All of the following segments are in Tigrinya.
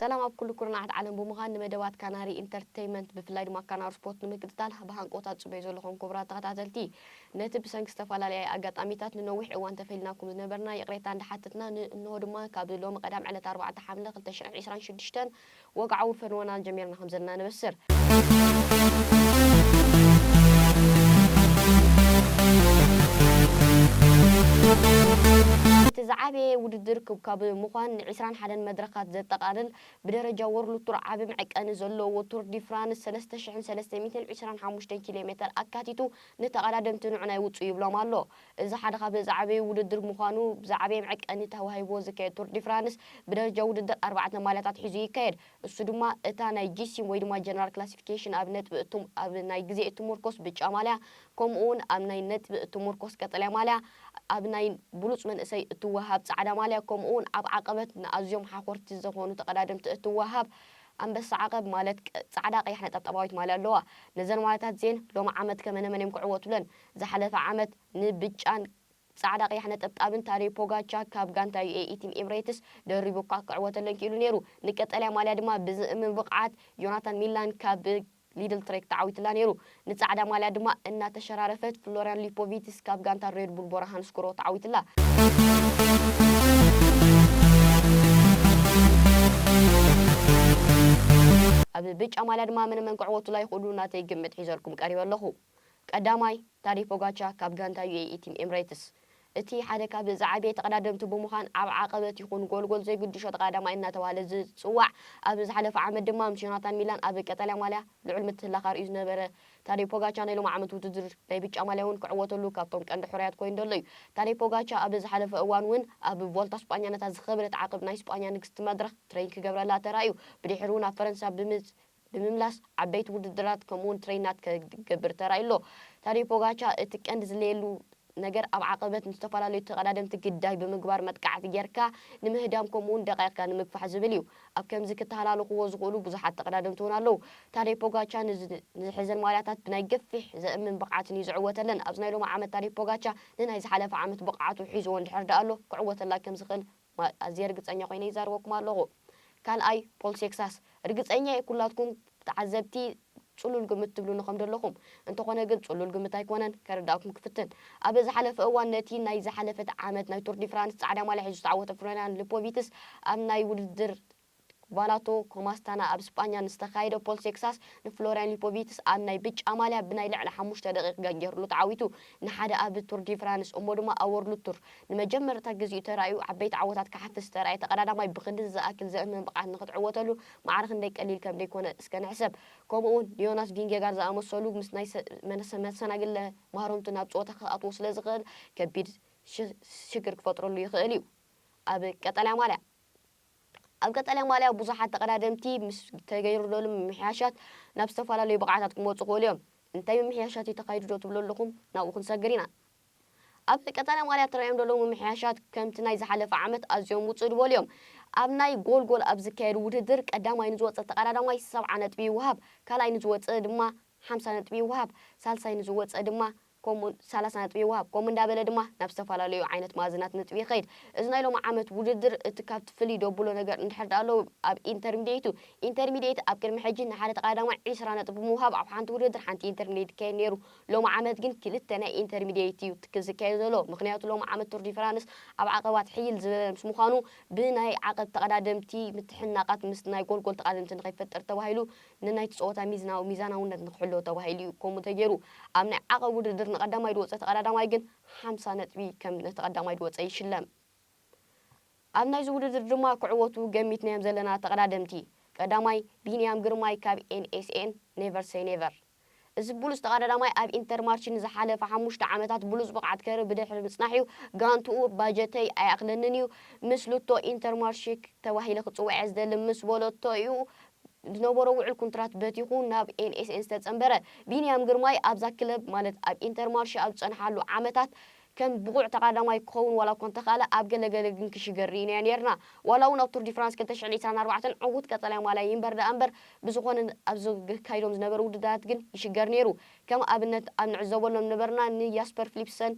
سلام أب كل كرناعت عالم بمغان مدوات كاناري انترتينمنت بفلاي دما كانار سبورت نمكتال هبهان قوتات صبيزو لكم كبرات تقاتلتي نتب سنك استفالا لي أجت أميتات نوح وان تفيلناكم نبرنا يقريتان دحتتنا إنه دما كابل لهم قدام على 4 حملة قلت شرع 20 شدشتن وقعوا فنونا جميعنا خمزنا نبسر تزعبي وددرك وكاب مقان عسران حدن مدرقات زي تقارن بدرجة ورلو تور عابي معك أنا زلو وتور دي فرانس 3620 كيلومتر أكاتيتو نتقارن تنعنا وتصيب لهم الله إذا حدا خاب زعبي وددرك مقانو زعبي معك أنا تهوهي بوزك تور دي فرانس بدرجة وددر 4 مالات حزي كير السدوما إتانا جيسيم ويدوما جنرال كلاسيفيكيشن أبنت بأتم أبناي جزء تمركز بجامالها كمون أبناي نت تمركز كتلا مالها أبناي بلوص من أسي توهاب صعدا ماليا كمون أب عقبت نأزيوم حقورت الزخون تقدادم توهاب أم بس عقب مالت صعدا قيحنا تطباويت مالا لوا نزل مالتات زين لو ما عمد كمان من يمكعوت لن زحلف عمد نبجان صعدا قيحنا تطابن تاري بوغاتشا كاب غانتا اي تيم امريتس دريبو قعوت لن كيلو نيرو نقطليا ماليا دما من بقعات يوناتان ميلان كاب ليدل تريك تعويت لا نيرو نتصعدا ماليا دما ان تشرارفت فلوريان ليبوفيتس كاب غانتا ريد بول بورهان سكورو تعويت لا أبي بيج أمال دما من قعوت لا يقولون ناتي جمت حجركم قريب الله قداماي تاري بوغاتشا كاب غانتا يي تيم امريتس እቲ ሓደ ካብ ዝዓበየ ተቀዳደምቲ ብምዃን ኣብ ዓቀበት ይኹን ጎልጎል ዘይግድሾ ተቀዳማይ እናተባሃለ ዝፅዋዕ ኣብ ዝሓለፈ ዓመት ድማ ዮናታን ሚላን ኣብ ቀጠልያ ማልያ ልዑል ምትህልላኻር እዩ ዝነበረ ታዴ ፖጋቻ ናይ ሎም ዓመት ውድድር ናይ ብጫ ማልያ እውን ክዕወተሉ ካብቶም ቀንዲ ሕርያት ኮይኑ ደሎ እዩ ታዴ ፖጋቻ ኣብ ዝሓለፈ እዋን እውን ኣብ ቮልታ ስጳኛ ነታ ዝኸበረት ዓቅብ ናይ ስጳኛ ንግስቲ መድረክ ትሬን ክገብረላ ተራእዩ ብድሕሪ እውን ኣብ ፈረንሳ ብምምላስ ዓበይቲ ውድድራት ከምኡውን ትሬናት ክገብር ተራእዩሎ ታዴ ፖጋቻ እቲ ቀንዲ ዝለየሉ ነገር ኣብ ዓቀበት ንዝተፈላለዩ ተቀዳደምቲ ግዳይ ብምግባር መጥቃዕቲ ጌርካ ንምህዳም ከምኡውን ደቂቕካ ንምግፋሕ ዝብል እዩ ኣብ ከምዚ ክተሃላለኽዎ ዝኽእሉ ብዙሓት ተቀዳደምቲ እውን ኣለው ታዴ ፖጋቻ ንሕዘን ማልያታት ብናይ ገፊሕ ዘእምን ብቕዓትን እዩ ዝዕወተለን ኣብዚ ናይ ሎሚ ዓመት ታዴ ፖጋቻ ንናይ ዝሓለፈ ዓመት ብቕዓቱ ሒዝዎ እንድሕር ዳ ኣሎ ክዕወተላ ከም ዝኽእል ኣዝየ ርግፀኛ ኮይነ ይዛረበኩም ኣለኹ ካልኣይ ፖል ሴክሳስ ርግፀኛ ኩላትኩም ተዓዘብቲ ጽሉል ግምት ትብሉ ንኹም ደለኹም እንተኾነ ግን ጽሉል ግምት ኣይኮነን ከረዳእኩም ክፍትን ኣብ ዝሓለፈ እዋን ነቲ ናይ ዝሓለፈት ዓመት ናይ ቱር ዲ ፍራንስ ጻዕዳ ማልያ ሒዙ ዝተዓወተ ፍሎሪያን ሊፖቪትስ ኣብ ናይ ውድድር ቫላቶ ኮማስታና ኣብ ስጳኛ ንዝተኻየደ ፖል ሴክሳስ ንፍሎሪያን ሊፖቪትስ ኣብ ናይ ብጫ ማልያ ብናይ ልዕሊ 5 ደቂቕ ገይሩሉ ተዓዊቱ ንሓደ ኣብ ቱር ዲ ፍራንስ እሞ ድማ ኣብ ወርልድ ቱር ንመጀመርታ ግዚኡ ተራእዩ ዓበይቲ ዓወታት ክሓፍስ ተራእየ ተቀዳዳማይ ብክንዲ ዝኣክል ዘእምን ብቕዓት ንክትዕወተሉ ማዕረኽ እንደይ ቀሊል ከም ደይኮነ እስከ ንሕሰብ ከምኡውን ዮናስ ቪንጌጋር ዝኣመሰሉ ምስ ናይ መሰናግለ ማህሮምቱ ናብ ፀወታ ክኣትዎ ስለ ዝኽእል ከቢድ ሽግር ክፈጥረሉ ይኽእል እዩ ኣብ ቀጠልያ ማልያ ኣብ ቀጠልያ ማልያ ብዙሓት ተቀዳደምቲ ምስ ተገይሩሎም ምሕያሻት ናብ ዝተፈላለዩ ብቕዓታት ክመፁ ክእሉ እዮም እንታይ ምሕያሻት ተኻይዱ ዶ ትብሉ ኣለኹም ናብኡ ክንሰግር ኢና ኣብ ቀጠልያ ማልያ ተራእዮም ዘለዉ ምሕያሻት ከምቲ ናይ ዝሓለፈ ዓመት ኣዝዮም ውፅእ ዝበሉ እዮም ኣብ ናይ ጎልጎል ኣብ ዝካየድ ውድድር ቀዳማይ ንዝወፀ ተቀዳዳማይ 70 ነጥቢ ይወሃብ ካልኣይ ንዝወፀ ድማ 50 ነጥቢ ይወሃብ ሳልሳይ ንዝወፀ ድማ كومون 30 نطبي وهاب كومون دابله دما ናብ ዝተፈላለዩ ዓይነት ማዝናት ነጥቢ ይኸይድ እዚ ናይ ሎም ዓመት ውድድር እትካብ ትፍሊ ደብሎ ነገር እንድሕር ኣሎ ኣብ ኢንተርሚዲየት ኣብ ቅድሚ ሕጂ ንሓደ ተቀዳዳማይ 20 ነጥቢ ምውሃብ ኣብ ሓንቲ ውድድር ሓንቲ ኢንተርሚዲየት ከይ ነይሩ ሎም ዓመት ግን ክልተ ናይ ኢንተርሚዲየት እዩ ትክዝካየድ ዘሎ ምክንያቱ ሎም ዓመት ቱር ዲ ፍራንስ ኣብ ዓቀባት ሕይል ዝበለ ምስ ምዃኑ ብናይ ዓቀብ ተቀዳደምቲ ምትሕናቃት ምስ ናይ ጎልጎል ተቀዳደምቲ ንኸይፈጠር ተባሂሉ ንናይ ፀወታ ሚዛናውነት ንክሕሎ ተባሂሉ ከምኡ ተገይሩ ኣብ ናይ ዓቀብ ውድድር نقدماي دوصة تقدماي جن 5 نتبي كم نتقدماي دوصة يشلم أبنا يزود الدرما كعوتو جميت نيم زلنا تقدمتي قدماي بينيام جرماي كاب NSN never say never البولس تقدماي أب إنترمارشين زحالة فحموش تعاملات بولس بقعد كره بدح بتصنعيو جانتو باجتي أقلننيو مثل تو إنترمارشيك توهي لك تصوع عز دلمس ولا تويو نبرو وعلى كونترات بتيخون ناب NSN ستأمبره بينيام جرماي أبزا كلب مالت أب إنترمارشي أب صنحالو عمتات كم بقع تقدماي كون ولا كنت خاله أبجل جل كشجرين يعني يرنا ولو نطور دي فرانس كنت شعلي سنة 4 عقود كتلام ملايين برد أمبر بزخون أبزو كايرومز نبرو دات جن يشجر نيرو كم أبنت أن عزوبنا نبرنا ياسبر فليبسن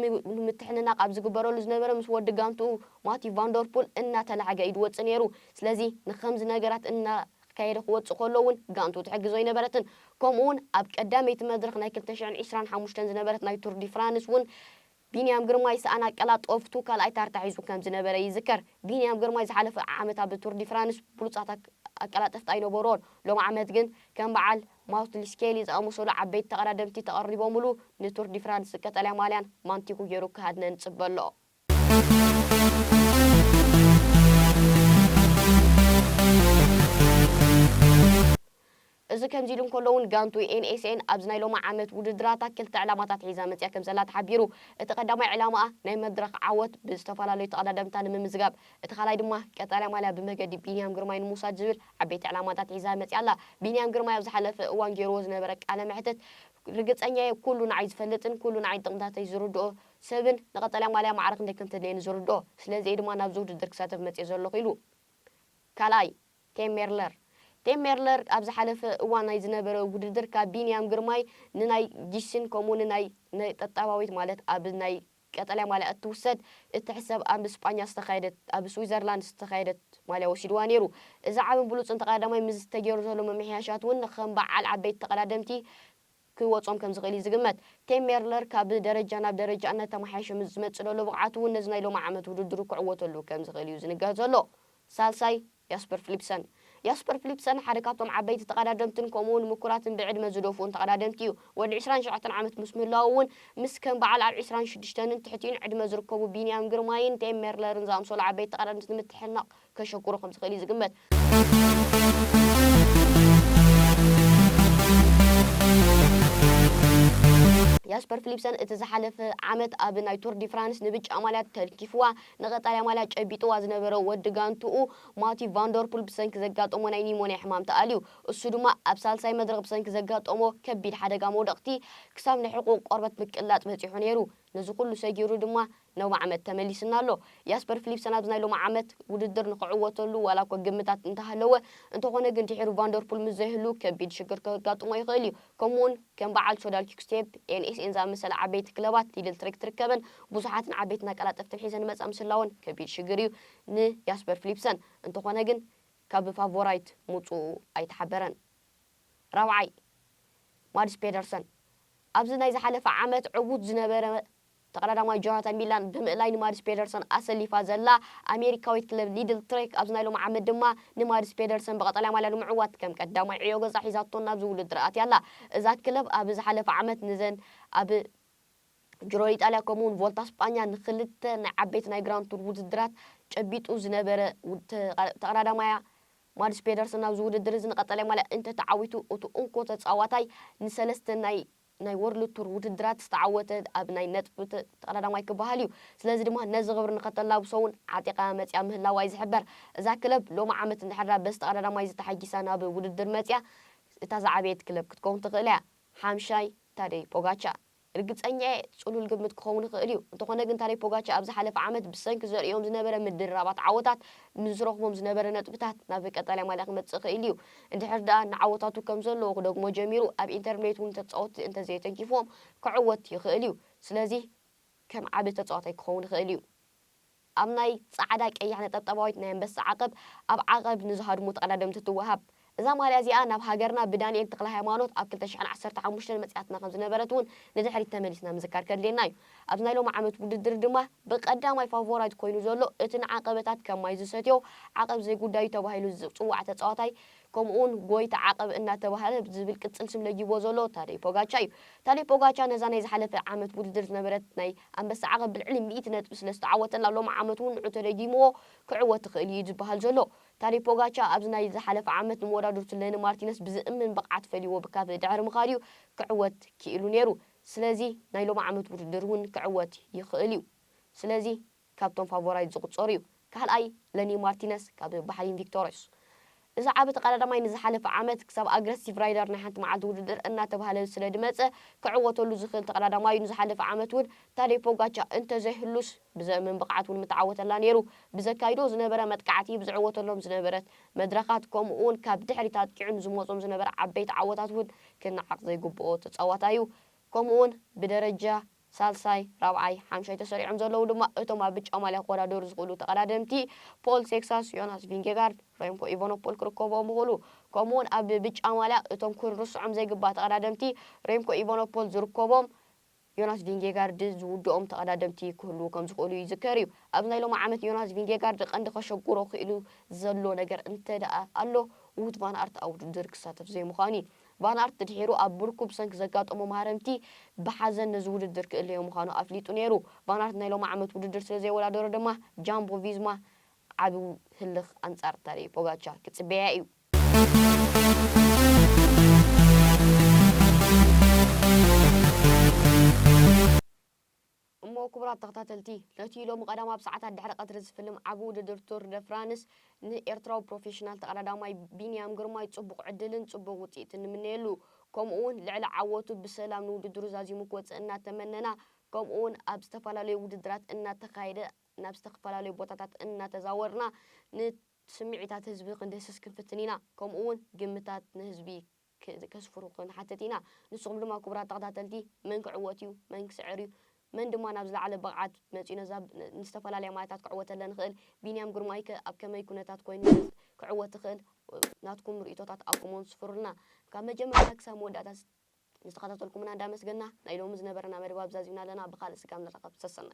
ንምትሕንናቕ ኣብ ዝግበረሉ ዝነበረ ምስ ወዲ ጋንቱ ማቲ ቫንደርፑል እናተላዓገ ይድወፅ ነይሩ ስለዚ ንኸምዚ ነገራት ካይደ ክወፅእ ከሎ እውን ጋንቱ ትሕግዞ ይነበረትን ከምኡ እውን ኣብ ቀዳመይቲ መድረኽ ናይ 2025 ዝነበረት ናይ ቱር ዲ ፍራንስ እውን ቢንያም ግርማይ ሰኣና ቀላጦፍቱ ካልኣይ ታርታ ሒዙ ከም ዝነበረ ይዝከር ቢንያም ግርማይ ዝሓለፈ ዓመት ኣብ ቱር ዲ ፍራንስ ብሉፃት ኣቀላጠፍቲ ኣይነበሮን ሎሚ ዓመት ግን ከም በዓል ማውትሊ ስኬሊ ዝኣመሰሉ ዓበይቲ ተቐዳደምቲ ተቐሪቦምሉ ንቱር ዲ ፍራንስ ቀጠልያ ማልያን ማንቲኩ ገይሩ ክሃድነ ንፅበ ኣሎ እዚ ከምዚ ኢሉ እንከሎውን ጋንቱ ኤንኤስኤን ኣብዚ ናይ ሎማ ዓመት ውድድራታት ክልተ ዕላማታት ሒዛ መፅያ ከም ዘላ ተሓቢሩ እቲ ቀዳማይ ዕላማኣ ናይ መድረኽ ዓወት ብዝተፈላለዩ ተቐዳደምታ ንምምዝጋብ እቲ ካልኣይ ድማ ቀጠልያ ማልያ ብመገዲ ቢንያም ግርማይ ንምውሳድ ዝብል ዓበይቲ ዕላማታት ሒዛ መፅያ ኣላ ቢንያም ግርማይ ኣብ ዝሓለፈ እዋን ገይርዎ ዝነበረ ቃለ መሕተት ርግፀኛ ኩሉ ንዓይ ዝፈልጥን ኩሉ ንዓይ ጥቕምታተይ ዝርድኦ ሰብን ንቀጠልያ ማልያ ማዕረኽ ክንደይ ከም ተድልየኒ ዝርድኦ ስለዚ ድማ ናብዚ ውድድር ክሳተፍ መፅየ ዘለኹ ኢሉ ካልኣይ ቴም ሜርለር ኣብ ዝሓለፈ እዋን ናይ ዝነበረ ውድድር ካብ ቢንያም ግርማይ ንናይ ጂስን ከምኡ ንናይ ጠጣባዊት ማለት ኣብ ናይ ቀጠልያ ማልያ እትውሰድ እትሕሰብ ኣብ እስጳኛ ዝተኻየደት ኣብ ስዊዘርላንድ ዝተኻየደት ማልያ ወሲድዋ ነይሩ እዚ ዓብን ብሉፅን ተቐዳማይ ምስ ተገይሩ ዘሎ መምሕያሻት እውን ከም በዓል ዓበይቲ ተቐዳደምቲ ክወጾም ከም ዝኽእል ዝግመት ቴም ሜርለር ካብ ደረጃ ናብ ደረጃ እናተመሓየሸ ምስ ዝመፅእ ዘሎ ብቕዓቱ እውን ነዚ ናይ ሎማ ዓመት ውድድሩ ክዕወተሉ ከም ዝኽእል እዩ ዝንገር ዘሎ ሳልሳይ ያስፐር ፊሊፕሰን ሓደ ካብቶም ዓበይቲ ተቐዳደምትን ከምኡውን ምኩራትን ብዕድመ ዝደፍኡን ተቐዳደምቲ እዩ ወዲ 27 ዓመት ምስ ምህላው እውን ምስ ከም በዓል ኣብ 26ን ትሕቲኡን ዕድመ ዝርከቡ ቢንያም ግርማይን ቴም ሜርለርን ዝኣምሰሉ ዓበይቲ ተቐዳደምቲ ንምትሕንናቕ ከሸግሩ ከም ዝኽእል እዩ ዝግመት ያስፐር ፊሊፕሰን እቲ ዝሓለፈ ዓመት ኣብ ናይ ቱር ዲ ፍራንስ ንብጫ ማልያ ተልኪፍዋ ንቀጠልያ ማልያ ጨቢጥዋ ዝነበረ ወዲ ጋንቱኡ ማቲ ቫንደርፑል ብሰንኪ ዘጋጠሞ ናይ ኒሞንያ ሕማም ተኣልዩ እሱ ድማ ኣብ ሳልሳይ መድረኽ ብሰንኪ ዘጋጠሞ ከቢድ ሓደጋ መውደቕቲ ክሳብ ናይ ሕቁቕ ቆርበት ምቅላጥ በፂሑ ነይሩ ነዚ ኩሉ ሰጊሩ ድማ ሎማ ዓመት ተመሊስና ኣሎ ያስፐር ፊሊፕሰን ኣብዚ ናይ ሎማ ዓመት ውድድር ንክዕወተሉ ዋላ እኳ ግምታት እንተሃለወ እንተኾነ ግን ድሒሩ ቫንደርፑል ምስ ዘይህሉ ከቢድ ሽግር ከጋጥሞ ይኽእል እዩ ከምኡውን ከም በዓል ሶዳል ኪክስቴፕ ኤንኤስኤን ዝኣመሰለ ዓበይቲ ክለባት ሊድል ትሬክ ትርከበን ብዙሓትን ዓበይትን ኣቀላጠፍትን ሒዘን መፃ ምስላውን ከቢድ ሽግር እዩ ንያስፐር ፊሊፕሰን እንተኾነ ግን ካብ ፋቮራይት ምፁኡ ኣይተሓበረን ራብዓይ ማድስ ፔደርሰን ኣብዚ ናይ ዝሓለፈ ዓመት ዕቡት ዝነበረ ተቐዳዳማይ ጆናታን ሚላን ብምእላይ ንማድስ ፔደርሰን ኣሰሊፋ ዘላ ኣሜሪካዊት ክለብ ሊድል ትሬክ ኣብዚ ናይ ሎማ ዓመት ድማ ንማድስ ፔደርሰን ብቀጠልያ ማልያ ንምዕዋት ከም ቀዳማይ ዕዮ ገዛ ሒዛቶ ናብዚ ውድድር ኣትያ ኣላ እዛ ክለብ ኣብ ዝሓለፈ ዓመት ንዘን ኣብ ጅሮ ኢጣልያ ከምኡውን ቮልታ ስጳኛ ንክልተ ናይ ዓበይቲ ናይ ግራንድ ቱር ውድድራት ጨቢጡ ዝነበረ ተቐዳዳማያ ማድስ ፔደርሰን ናብዚ ውድድር እዚ ንቀጠልያ ማልያ እንተተዓዊቱ እቲ እንኮ ተፃዋታይ ንሰለስተ ናይ ወርልድ ቱር ውድድራት ዝተዓወተ ኣብ ናይ ነጥቢ ተቐዳዳማይ ክበሃል እዩ ስለዚ ድማ ነዚ ክብሪ ንኸተላብሶውን ዓጢቓ መፅያ ምህላዋ እዩ ዝሕበር እዛ ክለብ ሎማ ዓመት እንድሕር በዚ ተቐዳዳማይ ዝተሓጊሳ ናብ ውድድር መፅያ እታ ዝዓበየት ክለብ ክትከውን ትኽእል እያ ሓምሻይ ታደይ ፖጋቻ ርግፀኛ ፅሉል ግምት ክኸውን ይኽእል እዩ እንተኾነ ግን ታደይ ፖጋቻ ኣብ ዝሓለፈ ዓመት ብሰንኪ ዘርእዮም ዝነበረ ምድርራባት ዓወታት ንዝረኽቦም ዝነበረ ነጥብታት ናብ ቀጠልያ ማልያ ክመፅእ ክእል እዩ እንድሕር ደኣ ንዓወታቱ ከም ዘለዎ ክደግሞ ጀሚሩ ኣብ ኢንተርኔት እውን ተፃወቲ እንተዘይተንኪፎም ክዕወት ይኽእል እዩ ስለዚ ከም ዓብይ ተፃዋታይ ክኸውን ይኽእል እዩ ኣብ ናይ ፃዕዳ ቀያሕ ነጠብጣባዊት ናይ ኣንበሳ ዓቐብ ኣብ ዓቐብ ንዝሃድሙ ተቐዳደምቲ ትወሃብ እዛ ማልያ እዚኣ ናብ ሃገርና ብዳንኤል ተክለ ሃይማኖት ኣብ 2015 መፅያትና ከም ዝነበረት እውን ንድሕሪት ተመሊስና ምዝካር ከድልየና እዩ ኣብዚ ናይ ሎማ ዓመት ውድድር ድማ ብቀዳማይ ፋቮራይት ኮይኑ ዘሎ እቲ ንዓቐበታት ከም ማይ ዝሰትዮ ዓቐብ ዘይጉዳዩ ተባሂሉ ዝፅዋዕ ተፃዋታይ ከምኡውን ጎይታ ዓቐብ እናተባህለ ዝብል ቅፅል ስም ለይዎ ዘሎ ታደይ ፖጋቻ እዩ ታደይ ፖጋቻ ነዛ ናይ ዝሓለፈ ዓመት ውድድር ዝነበረት ናይ ኣንበሳ ዓቐብ ብልዕሊ 100 ነጥቢ ስለዝተዓወተላ ሎማ ዓመት እውን ንዑ ተደጊምዎ ክዕወት ትኽእል እዩ ዝበሃል ዘሎ ታደይ ፖጋቻ ኣብዚ ናይ ዝሓለፈ ዓመት ንመወዳድርቱ ለኒ ማርቲነስ ብዝእምን ብቕዓት ፈልይዎ ብካፍ ድሕሪ ምኻድዩ ክዕወት ክኢሉ ነይሩ ስለዚ ናይ ሎማ ዓመት ውድድር እውን ክዕወት ይኽእል እዩ ስለዚ ካብቶም ፋቮራይት ዝቁፀሩ እዩ ካልኣይ ለኒ ማርቲነስ ካብ ባህሪን ቪክቶሪያስ እዚ ዓበይቲ ተቐዳዳማይ ንዝሓለፈ ዓመት ክሳብ ኣግሬሲቭ ራይደር ናይ ሓንቲ መዓልቲ ውድድር እናተባህለ ስለ ድመፀ ክዕወተሉ ዝኽእል ተቐዳዳማይ ንዝሓለፈ ዓመት እውን ታደይ ፖጋቻ እንተዘይህሉስ ብዘእምን ብቕዓት እውን ምተዓወተላ ነይሩ ብዘካይዶ ዝነበረ መጥቃዕቲ ብዝዕወተሎም ዝነበረት መድረኻት ከምኡውን ካብ ድሕሪት ኣጥቂዑ ዝመፆም ዝነበረ ዓበይቲ ዓወታት እውን ክነዓቕ ዘይግብኦ ተፃዋታ እዩ ከምኡውን ብደረጃ ሳልሳይ ራብዓይ ሓምሻይ ተሰሪዖም ዘለዉ ድማ እቶም ኣብ ብጫ ማልያ ክወዳደሩ ዝኽእሉ ተቐዳደምቲ ፖል ቴክሳስ ዮናስ ቪንጌጋርድ ሬምኮ ኢቫኖፖል ክርከቦም ይኽእሉ ከምኡውን ኣብ ብጫ ማልያ እቶም ክንርስዖም ዘይግባእ ተቐዳደምቲ ሬምኮ ኢቫኖፖል ዝርከቦም ዮናስ ቪንጌጋርድ ዝውድኦም ተቐዳደምቲ ክህልዉ ከም ዝኽእሉ ይዝከር እዩ ኣብ ናይ ሎሚ ዓመት ዮናስ ቪንጌጋርድ ቀንዲ ከሸጉሮ ክኢሉ ዘሎ ነገር እንተደኣ ኣሎ ውድ ቫን ኣርት ኣብ ውድድር ክሳተፍ ዘይምዃኑ እዩ ቫን ኣርት ድሒሩ ኣብ ብርኩብ ሰንኪ ዘጋጠሞ ማሃረምቲ ብሓዘን ነዚ ውድድር ክእለዮ ምዃኑ ኣፍሊጡ ነይሩ ቫን ኣርት ናይ ሎሚ ዓመት ውድድር ስለ ዘይወዳደሮ ድማ ጃምቦ ቪዝማ ዓብ ህልኽ ኣንጻር ታዴ ፖጋቻ ክጽበያ እዩ እሞ ክቡራት ተኸታተልቲ ነቲ ሎሚ ቀዳም ኣብ ሰዓታት ድሕሪ ቀትሪ ዝፍልም ዓብ ውድድር ቱር ደ ፍራንስ ንኤርትራዊ ፕሮፌሽናል ተቐዳዳማይ ቢንያም ግርማይ ጽቡቕ ዕድልን ጽቡቕ ውፅኢትን ንምንየሉ ከምኡውን ልዕሊ ዓወቱ ብሰላም ንውድድሩ ዛዚሙ ክወፅእ እናተመነና ከምኡውን ኣብ ዝተፈላለዩ ውድድራት እናተኻየደ ናብ ዝተፈላለዩ ቦታታት እናተዛወርና ንስምዒታት ህዝቢ ክንድህስስ ክንፍትን ኢና ከምኡውን ግምታት ንህዝቢ ከስፍሩ ክንሓትት ኢና ንስኹም ድማ ክቡራት ተኸታተልቲ መን ክዕወት እዩ መን ክስዕር እዩ من دمان أبز على بعض ماشينا زاب نستفعل على مايتات كعوة لنا خل بينيام جرمايك أب كما يكون تاتكوين كعوة خل ناتكم رئيتات أقومون صفرنا كما جمع هكسا مودة نستخدم لكم من دامس جنة نايلوم زنبرنا مرباب زازينا لنا بخالص كامل رقب سسنا